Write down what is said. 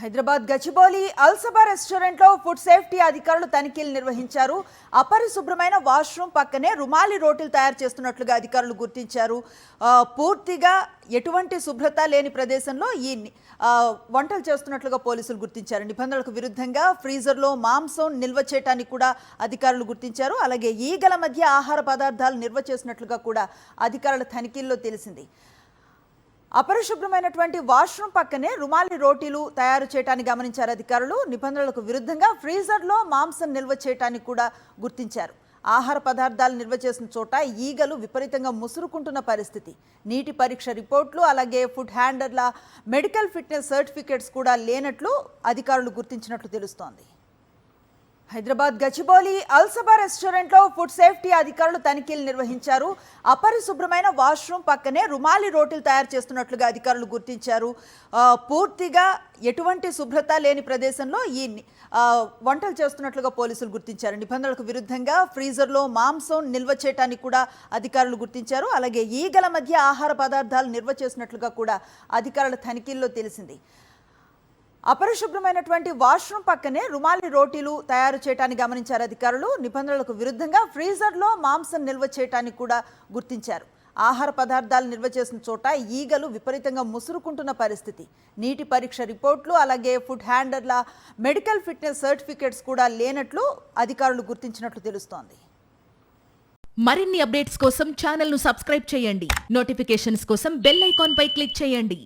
Hyderabad Gachibowli అల్సబా restaurant లో food safety అధికారులు తనిఖీలు నిర్వహించారు. అపరిశుభ్రమైన వాష్రూమ్ పక్కనే రుమాలి రోటీలు తయారు చేస్తున్నట్లుగా అధికారులు గుర్తించారు. పూర్తిగా ఎటువంటి శుభ్రత లేని ప్రదేశంలో ఈ వంటలు చేస్తున్నట్లుగా పోలీసులు గుర్తించారు. నిబంధనలకు విరుద్ధంగా ఫ్రీజర్ లో మాంసం నిల్వ చేయడానికి కూడా అధికారులు గుర్తించారు. అలాగే ఈగల మధ్య ఆహార పదార్థాలు నిల్వ చేసినట్లుగా కూడా అధికారుల తనిఖీల్లో తెలిసింది. అపరిశుభ్రమైనటువంటి వాష్రూమ్ పక్కనే రుమాలి రోటీలు తయారు చేయడానికి గమనించారు అధికారులు. నిబంధనలకు విరుద్ధంగా ఫ్రీజర్లో మాంసం నిల్వ చేయడానికి కూడా గుర్తించారు. ఆహార పదార్థాలు నిల్వ చేసిన చోట ఈగలు విపరీతంగా ముసురుకుంటున్న పరిస్థితి. నీటి పరీక్ష రిపోర్ట్లు అలాగే ఫుడ్ హ్యాండర్ల మెడికల్ ఫిట్నెస్ సర్టిఫికేట్స్ కూడా లేనట్లు అధికారులు గుర్తించినట్లు తెలుస్తోంది. హైదరాబాద్ గచ్చిబౌలి అల్సబా రెస్టారెంట్ లో ఫుడ్ సేఫ్టీ అధికారులు తనిఖీలు నిర్వహించారు. అపరిశుభ్రమైన వాష్రూమ్ పక్కనే రుమాలి రోటీలు తయారు చేస్తున్నట్లుగా అధికారులు గుర్తించారు. పూర్తిగా ఎటువంటి శుభ్రత లేని ప్రదేశంలో ఈ వంటలు చేస్తున్నట్లుగా పోలీసులు గుర్తించారు. నిబంధనలకు విరుద్ధంగా ఫ్రీజర్ లో మాంసం నిల్వ చేయడానికి కూడా అధికారులు గుర్తించారు. అలాగే ఈగల మధ్య ఆహార పదార్థాలు నిల్వ చేసినట్లుగా కూడా అధికారుల తనిఖీల్లో తెలిసింది. అపరిశుభ్రమైనటువంటి వాష్రూమ్ పక్కనే రుమాలి రోటీలు తయారు చేయడానికి గమనించారు అధికారులు. నిబంధనలకు విరుద్ధంగా ఫ్రీజర్లో మాంసం నిల్వ చేయడానికి కూడా గుర్తించారు. ఆహార పదార్థాలు నిల్వ చేసిన చోట ఈగలు విపరీతంగా ముసురుకుంటున్న పరిస్థితి. నీటి పరీక్ష రిపోర్ట్లు అలాగే ఫుడ్ హ్యాండర్ల మెడికల్ ఫిట్నెస్ సర్టిఫికేట్స్ కూడా లేనట్లు అధికారులు గుర్తించినట్లు తెలుస్తోంది. మరిన్ని అప్డేట్స్ కోసం ఛానల్ను సబ్స్క్రైబ్ చేయండి. నోటిఫికేషన్స్ కోసం బెల్ ఐకాన్ పై క్లిక్ చేయండి.